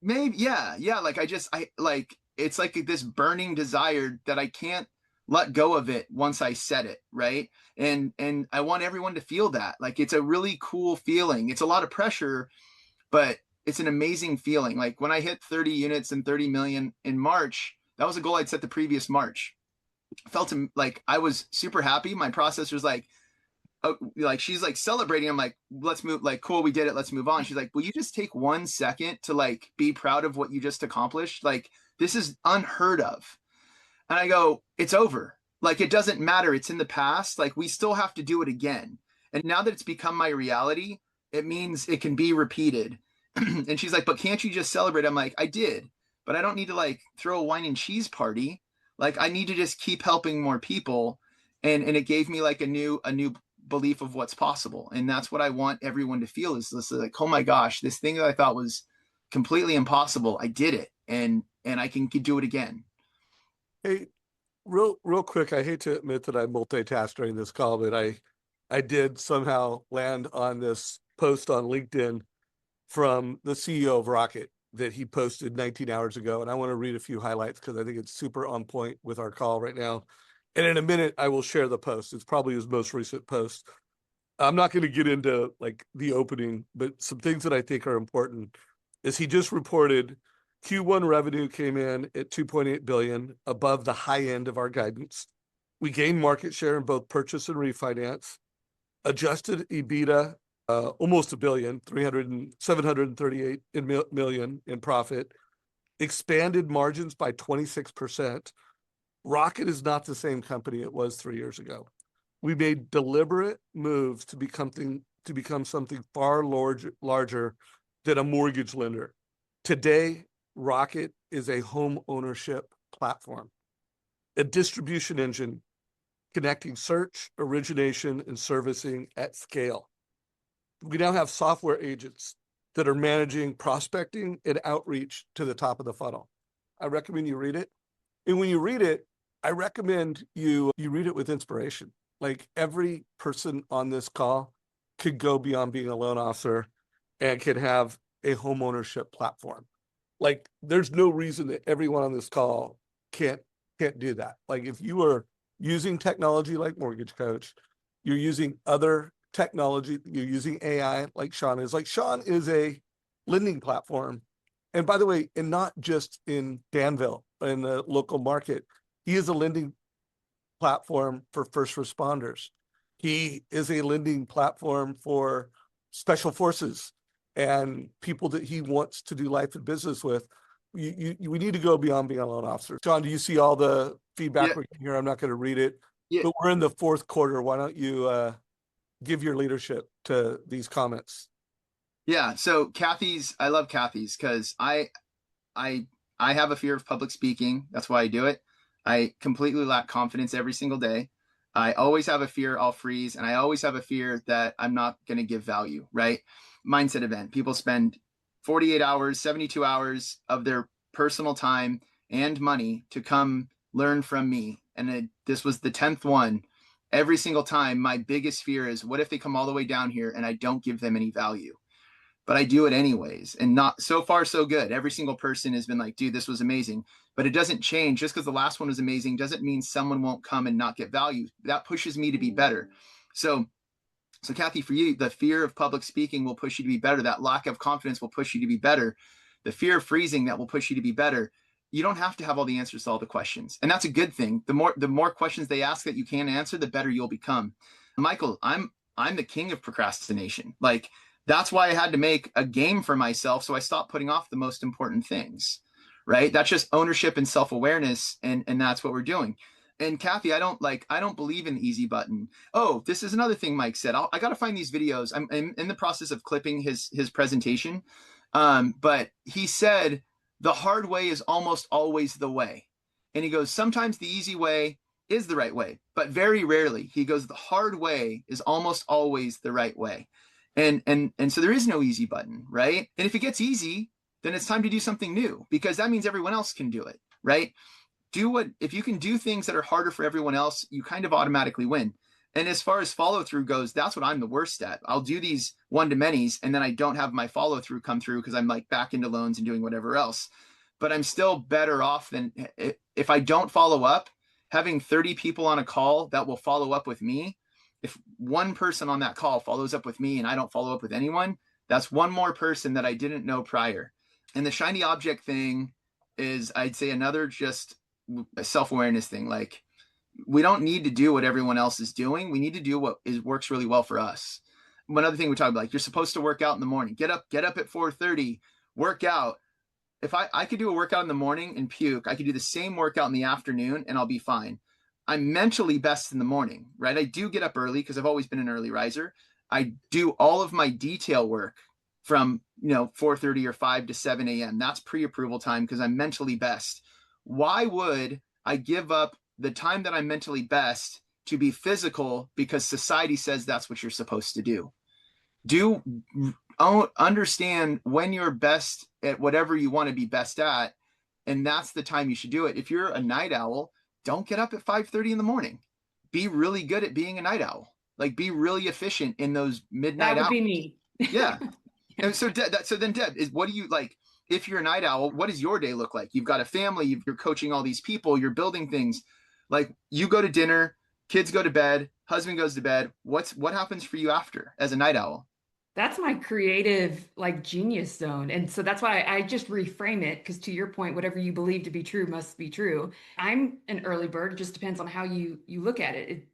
Maybe. Yeah. Like it's like this burning desire that I can't let go of it once I set it. Right. And I want everyone to feel that. Like it's a really cool feeling. It's a lot of pressure, but it's an amazing feeling. Like when I hit 30 units and 30 million in March, that was a goal I'd set the previous March. Felt like I was super happy. My processor's like, she's like celebrating. I'm like, let's move, like, cool, we did it. Let's move on. She's like, will you just take 1 second to like be proud of what you just accomplished? Like, this is unheard of. And I go, it's over. Like, it doesn't matter. It's in the past. Like, we still have to do it again. And now that it's become my reality, it means it can be repeated. And she's like, but can't you just celebrate? I'm like, I did, but I don't need to like throw a wine and cheese party. Like I need to just keep helping more people. And it gave me like a new belief of what's possible. And that's what I want everyone to feel is this, like, oh my gosh, this thing that I thought was completely impossible, I did it. And I can do it again. Hey, real quick. I hate to admit that I multitasked during this call, but I did somehow land on this post on LinkedIn from the CEO of Rocket that he posted 19 hours ago. And I want to read a few highlights because I think it's super on point with our call right now. And in a minute, I will share the post. It's probably his most recent post. I'm not going to get into like the opening, but some things that I think are important is he just reported Q1 revenue came in at 2.8 billion, above the high end of our guidance. We gained market share in both purchase and refinance. Adjusted EBITDA, almost $1 billion, 738 million in profit. Expanded margins by 26%. Rocket is not the same company it was 3 years ago. We made deliberate moves to become something far larger than a mortgage lender. Today, Rocket is a home ownership platform, a distribution engine connecting search, origination, and servicing at scale. We now have software agents that are managing prospecting and outreach to the top of the funnel. I recommend you read it. And when you read it, I recommend you read it with inspiration. Like, every person on this call could go beyond being a loan officer and could have a home ownership platform. Like, there's no reason that everyone on this call can't do that. Like, if you are using technology like Mortgage Coach, you're using other technology, you're using AI like Sean is. Like, Sean is a lending platform. And by the way, and not just in Danville, in the local market, he is a lending platform for first responders. He is a lending platform for special forces and people that he wants to do life and business with. We need to go beyond being a loan officer. John, do you see all the feedback Yeah. we're getting here? I'm not going to read it, Yeah. but we're in the fourth quarter. Why don't you give your leadership to these comments? Yeah. So I love Kathy's because I have a fear of public speaking. That's why I do it. I completely lack confidence every single day. I always have a fear I'll freeze, and I always have a fear that I'm not going to give value, right? Mindset event. People spend 48 hours, 72 hours of their personal time and money to come learn from me. And this was the 10th one. Every single time, my biggest fear is, what if they come all the way down here and I don't give them any value? But I do it anyways. And not so far, so good. Every single person has been like, dude, this was amazing. But it doesn't change. Just because the last one was amazing doesn't mean someone won't come and not get value. That pushes me to be better. So Kathy, for you, the fear of public speaking will push you to be better. That lack of confidence will push you to be better. The fear of freezing, that will push you to be better. You don't have to have all the answers to all the questions. And that's a good thing. The more questions they ask that you can answer, the better you'll become. Michael, I'm the king of procrastination. Like, that's why I had to make a game for myself. So I stopped putting off the most important things, right? That's just ownership and self-awareness. And that's what we're doing. And Kathy, I don't believe in the easy button. Oh, this is another thing Mike said. I got to find these videos. I'm in the process of clipping his presentation. But he said, the hard way is almost always the way. And he goes, sometimes the easy way is the right way, but very rarely. He goes, the hard way is almost always the right way. And so there is no easy button, right? And if it gets easy, then it's time to do something new, because that means everyone else can do it, right? If you can do things that are harder for everyone else, you kind of automatically win. And as far as follow through goes, that's what I'm the worst at. I'll do these one-to-manys and then I don't have my follow through come through because I'm like back into loans and doing whatever else. But I'm still better off than if I don't follow up. Having 30 people on a call that will follow up with me, if one person on that call follows up with me and I don't follow up with anyone, that's one more person that I didn't know prior. And the shiny object thing is, I'd say, another just a self-awareness thing. Like, we don't need to do what everyone else is doing. We need to do what works really well for us. One other thing we talk about, like, you're supposed to work out in the morning. Get up at 4:30, work out. If I could do a workout in the morning and puke, I could do the same workout in the afternoon and I'll be fine. I'm mentally best in the morning, right? I do get up early because I've always been an early riser. I do all of my detail work from 4:30 or 5 to 7 a.m. That's pre-approval time because I'm mentally best. Why would I give up the time that I'm mentally best to be physical because society says that's what you're supposed to do? Understand when you're best at whatever you want to be best at, and that's the time you should do it. If you're a night owl, don't get up at 5:30 in the morning. Be really good at being a night owl. Like, be really efficient in those midnight hours. That would be me. Yeah. And so then Deb, what do you like? If you're a night owl, what does your day look like? You've got a family, you're coaching all these people, you're building things. Like, you go to dinner, kids go to bed, husband goes to bed. What happens for you after as a night owl? That's my creative, like, genius zone. And so that's why I just reframe it, because to your point, whatever you believe to be true must be true. I'm an early bird. It just depends on how you look at it.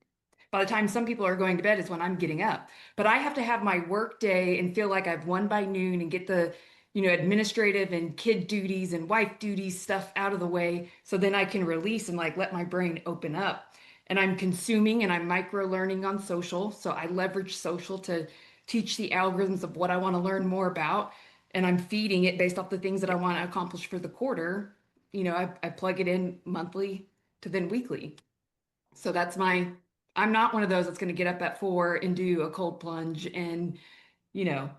By the time some people are going to bed is when I'm getting up. But I have to have my work day and feel like I've won by noon and get the administrative and kid duties and wife duties stuff out of the way. So then I can release and like let my brain open up. And I'm consuming and I'm micro learning on social. So I leverage social to teach the algorithms of what I want to learn more about. And I'm feeding it based off the things that I want to accomplish for the quarter. I plug it in monthly to then weekly. So I'm not one of those that's going to get up at 4 and do a cold plunge and,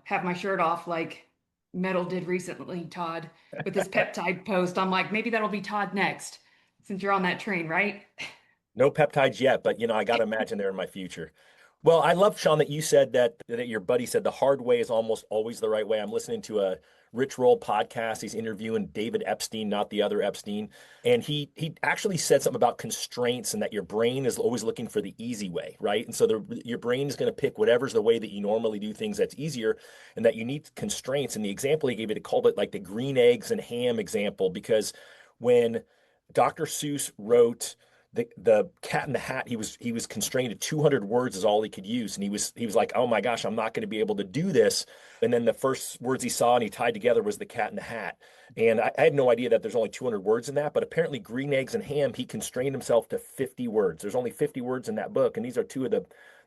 have my shirt off like Metal did recently, Todd, with his peptide post. I'm like, maybe that'll be Todd next, since you're on that train, right? No peptides yet, but I got to imagine they're in my future. Well, I love, Sean, that you said that your buddy said the hard way is almost always the right way. I'm listening to a Rich Roll podcast. He's interviewing David Epstein, not the other Epstein. And he actually said something about constraints and that your brain is always looking for the easy way, right? And so your brain is going to pick whatever's the way that you normally do things that's easier, and that you need constraints. And the example he gave it called it like the green eggs and ham example, because when Dr. Seuss wrote the Cat in the Hat, he was constrained to 200 words is all he could use, and he was like, oh my gosh, I'm not going to be able to do this. And then the first words he saw and he tied together was the Cat in the Hat, and I had no idea that there's only 200 words in that. But apparently, Green Eggs and Ham, he constrained himself to 50 words. There's only 50 words in that book, and these are two of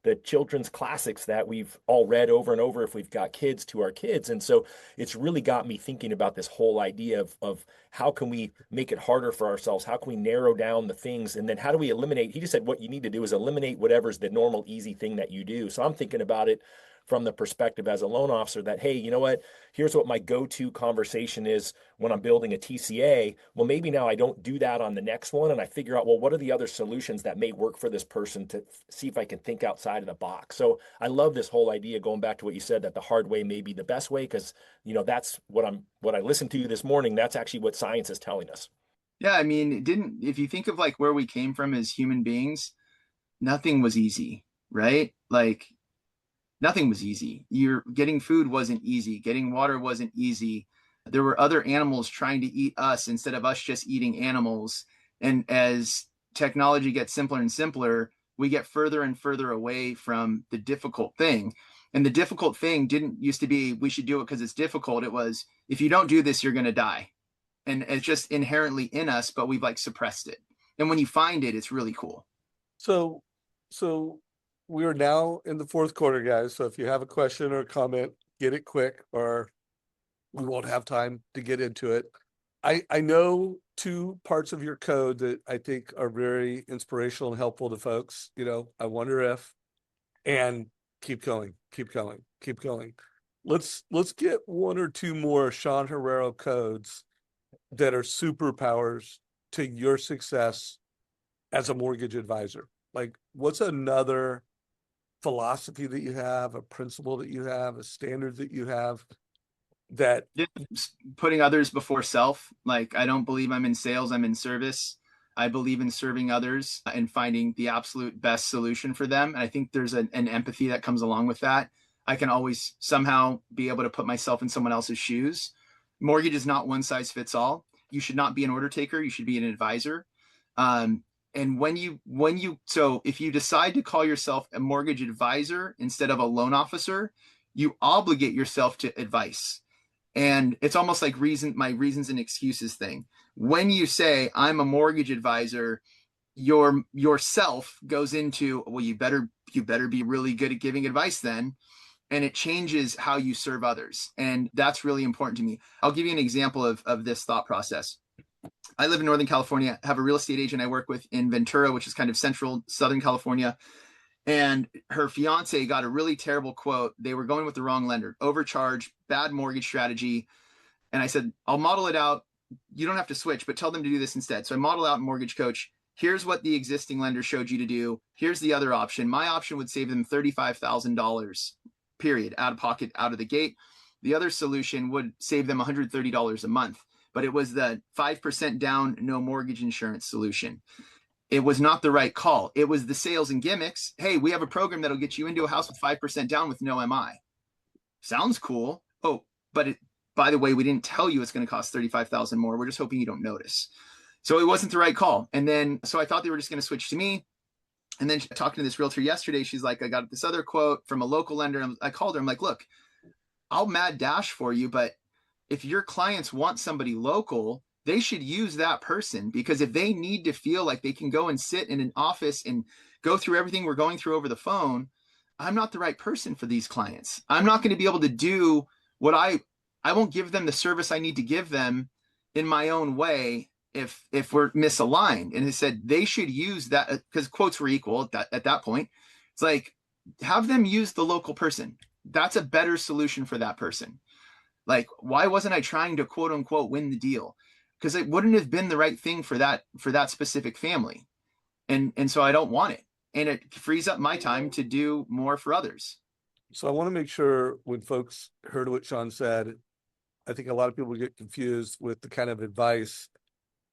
the children's classics that we've all read over and over if we've got kids, to our kids. And so it's really got me thinking about this whole idea of how can we make it harder for ourselves? How can we narrow down the things? And then how do we eliminate? He just said what you need to do is eliminate whatever's the normal, easy thing that you do. So I'm thinking about it from the perspective as a loan officer that, hey, you know what? Here's what my go-to conversation is when I'm building a TCA. Well, maybe now I don't do that on the next one, and I figure out, well, what are the other solutions that may work for this person to see if I can think outside of the box. So I love this whole idea, going back to what you said, that the hard way may be the best way, because that's what I listened to this morning. That's actually what science is telling us. Yeah, I mean, if you think of like where we came from as human beings, nothing was easy, right? Like nothing was easy. You're getting food wasn't easy. Getting water wasn't easy. There were other animals trying to eat us instead of us just eating animals. And as technology gets simpler and simpler, we get further and further away from the difficult thing. And the difficult thing didn't used to be, we should do it because it's difficult. It was, if you don't do this, you're going to die. And it's just inherently in us, but we've like suppressed it. And when you find it, it's really cool. So we are now in the fourth quarter, guys. So if you have a question or a comment, get it quick, or we won't have time to get into it. I know two parts of your code that I think are very inspirational and helpful to folks. I wonder if, and keep going. Let's get one or two more Sean Herrero codes that are superpowers to your success as a mortgage advisor. Like, what's another philosophy that you have, a principle that you have, a standard that you have that putting others before self? Like, I don't believe I'm in sales, I'm in service. I believe in serving others and finding the absolute best solution for them. And I think there's an empathy that comes along with that. I can always somehow be able to put myself in someone else's shoes. Mortgage is not one size fits all. You should not be an order taker. You should be an advisor. And so if you decide to call yourself a mortgage advisor instead of a loan officer, you obligate yourself to advice. And it's almost like my reasons and excuses thing. When you say I'm a mortgage advisor, yourself goes into, well, you better be really good at giving advice then. And it changes how you serve others. And that's really important to me. I'll give you an example of this thought process. I live in Northern California, have a real estate agent I work with in Ventura, which is kind of central Southern California. And her fiance got a really terrible quote. They were going with the wrong lender, overcharge, bad mortgage strategy. And I said, I'll model it out. You don't have to switch, but tell them to do this instead. So I model out Mortgage Coach. Here's what the existing lender showed you to do. Here's the other option. My option would save them $35,000, period, out of pocket, out of the gate. The other solution would save them $130 a month, but it was the 5% down, no mortgage insurance solution. It was not the right call. It was the sales and gimmicks. Hey, we have a program that'll get you into a house with 5% down with no MI. Sounds cool. Oh, but by the way, we didn't tell you it's going to cost $35,000 more. We're just hoping you don't notice. So it wasn't the right call. And then, so I thought they were just going to switch to me. And then talking to this realtor yesterday, she's like, I got this other quote from a local lender. And I called her. I'm like, look, I'll mad dash for you, but if your clients want somebody local, they should use that person, because if they need to feel like they can go and sit in an office and go through everything we're going through over the phone, I'm not the right person for these clients. I'm not going to be able to do what I won't give them the service I need to give them in my own way if we're misaligned. And he said they should use that, because quotes were equal at that point. It's like, have them use the local person. That's a better solution for that person. Like, why wasn't I trying to quote unquote win the deal? Because it wouldn't have been the right thing for that specific family. And so I don't want it. And it frees up my time to do more for others. So I want to make sure when folks heard what Sean said, I think a lot of people get confused with the kind of advice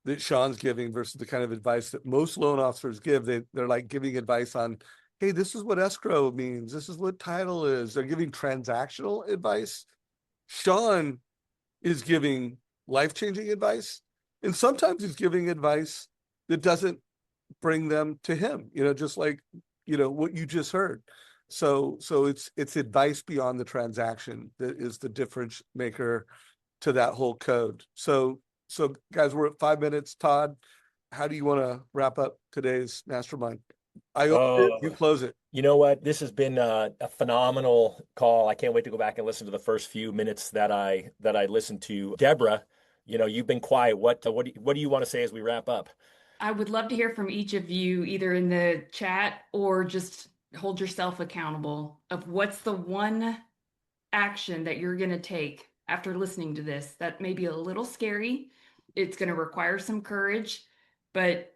that Sean's giving versus the kind of advice that most loan officers give. They're like giving advice on, hey, this is what escrow means. This is what title is. They're giving transactional advice. Sean is giving life-changing advice. And sometimes he's giving advice that doesn't bring them to him, just like, what you just heard. So it's advice beyond the transaction that is the difference maker to that whole code. So guys, we're at 5 minutes. Todd, how do you want to wrap up today's mastermind? You close it. You know what? This has been a phenomenal call. I can't wait to go back and listen to the first few minutes that I listened to. Deborah, you've been quiet. What do you want to say as we wrap up? I would love to hear from each of you, either in the chat or just hold yourself accountable of what's the one action that you're going to take after listening to this. That may be a little scary. It's going to require some courage, but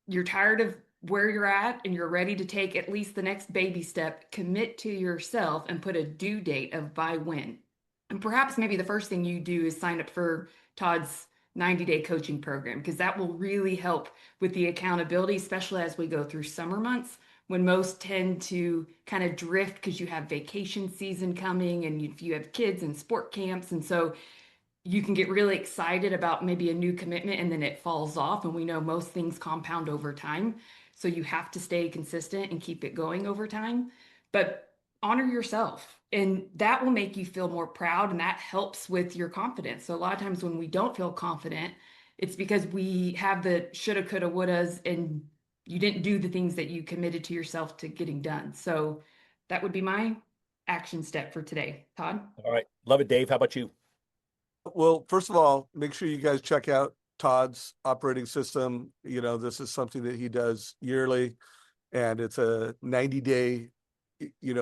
you're tired of where you're at and you're ready to take at least the next baby step. Commit to yourself and put a due date of by when. And perhaps maybe the first thing you do is sign up for Todd's 90-day coaching program, because that will really help with the accountability, especially as we go through summer months when most tend to kind of drift because you have vacation season coming and if you have kids and sport camps. And so you can get really excited about maybe a new commitment and then it falls off. And we know most things compound over time. So you have to stay consistent and keep it going over time. But honor yourself, and that will make you feel more proud, and that helps with your confidence. So a lot of times when we don't feel confident, it's because we have the shoulda, coulda, wouldas, and you didn't do the things that you committed to yourself to getting done. So that would be my action step for today. Todd? All right. Love it, Dave. How about you? Well, first of all, make sure you guys check out Todd's operating system. This is something that he does yearly, and it's a 90-day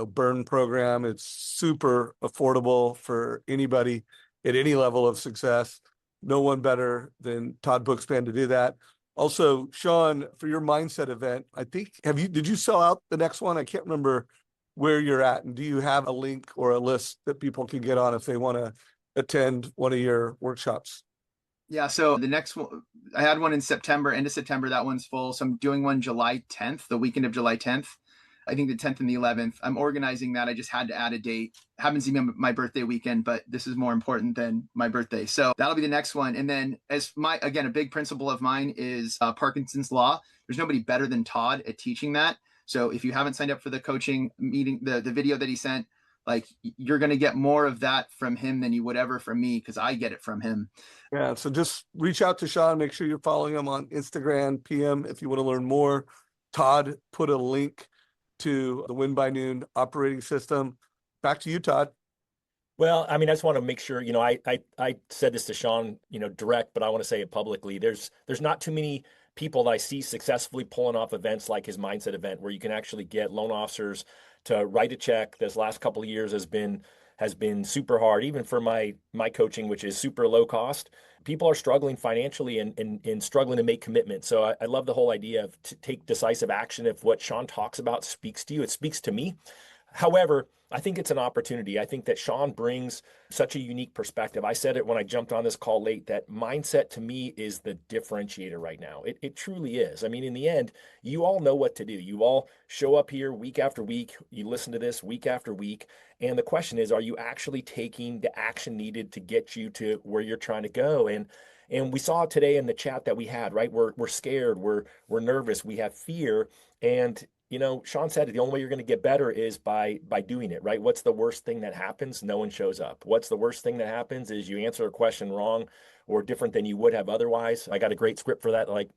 burn program. It's super affordable for anybody at any level of success. No one better than Todd Bookspan to do that. Also, Sean, for your mindset event, I think, did you sell out the next one? I can't remember where you're at. And do you have a link or a list that people can get on if they want to attend one of your workshops? Yeah. So the next one, I had one in September, end of September. That one's full. So I'm doing one July 10th, the weekend of July 10th. I think the 10th and the 11th. I'm organizing that. I just had to add a date. Happens to be my birthday weekend, but this is more important than my birthday. So that'll be the next one. And then again, a big principle of mine is Parkinson's Law. There's nobody better than Todd at teaching that. So if you haven't signed up for the coaching meeting, the video that he sent, like, you're going to get more of that from him than you would ever from me, because I get it from him. Yeah. So just reach out to Sean. Make sure you're following him on Instagram, PM, if you want to learn more. Todd put a link to the Win by Noon operating system. Back to you, Todd. Well, I just want to make sure, I said this to Sean, direct, but I want to say it publicly. There's not too many people that I see successfully pulling off events like his mindset event, where you can actually get loan officers to write a check. This last couple of years has been super hard, even for my coaching, which is super low cost. People are struggling financially and struggling to make commitments. So I love the whole idea of to take decisive action. If what Sean talks about speaks to you, it speaks to me. However, I think it's an opportunity. I think that Sean brings such a unique perspective. I said it when I jumped on this call late, that mindset to me is the differentiator right now. It truly is. In the end, you all know what to do. You all show up here week after week. You listen to this week after week. And the question is, are you actually taking the action needed to get you to where you're trying to go? And we saw today in the chat that we had, right? We're scared. We're nervous. We have fear. And you know, Sean said it, the only way you're going to get better is by doing it, right? What's the worst thing that happens? No one shows up. What's the worst thing that happens is you answer a question wrong or different than you would have otherwise. I got a great script for that. Like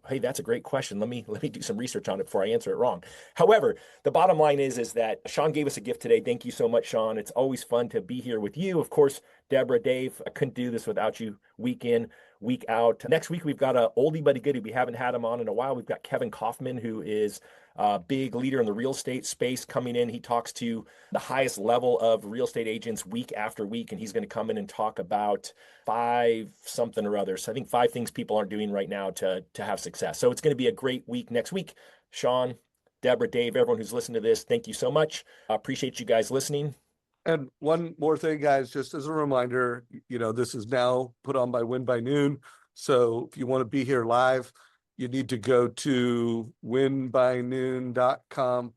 hey, that's a great question. Let me do some research on it before I answer it wrong. However, the bottom line is that Sean gave us a gift today. Thank you so much, Sean. It's always fun to be here with you. Of course, Deborah, Dave, I couldn't do this without you week in, week out. Next week, we've got a oldie but a goodie. We haven't had him on in a while. We've got Kevin Kaufman, who is a big leader in the real estate space, coming in. He talks to the highest level of real estate agents week after week, and he's going to come in and talk about 5 something or other. So I think 5 things people aren't doing right now to have success. So it's going to be a great week next week. Sean, Deborah, Dave, everyone who's listened to this, thank you so much. I appreciate you guys listening. And one more thing, guys, just as a reminder, you know, this is now put on by Win by Noon. So if you want to be here live, you need to go to winbynoon.com/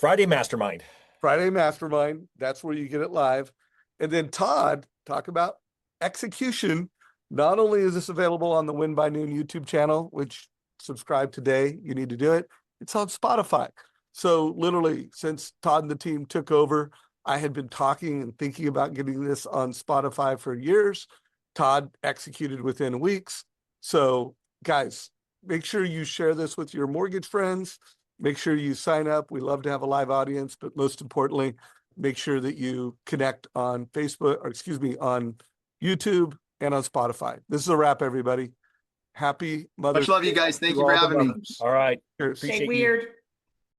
Friday Mastermind. Friday Mastermind. That's where you get it live. And then Todd, talk about execution. Not only is this available on the Win by Noon YouTube channel, which subscribe today, you need to do it. It's on Spotify. So literally, since Todd and the team took over, I had been talking and thinking about getting this on Spotify for years. Todd executed within weeks. So guys, make sure you share this with your mortgage friends. Make sure you sign up. We love to have a live audience, but most importantly, make sure that you connect on Facebook, or excuse me, on YouTube and on Spotify. This is a wrap, everybody. Happy Mother's Much love, you guys. Thank you for having me. All right. Cheers. Stay weird.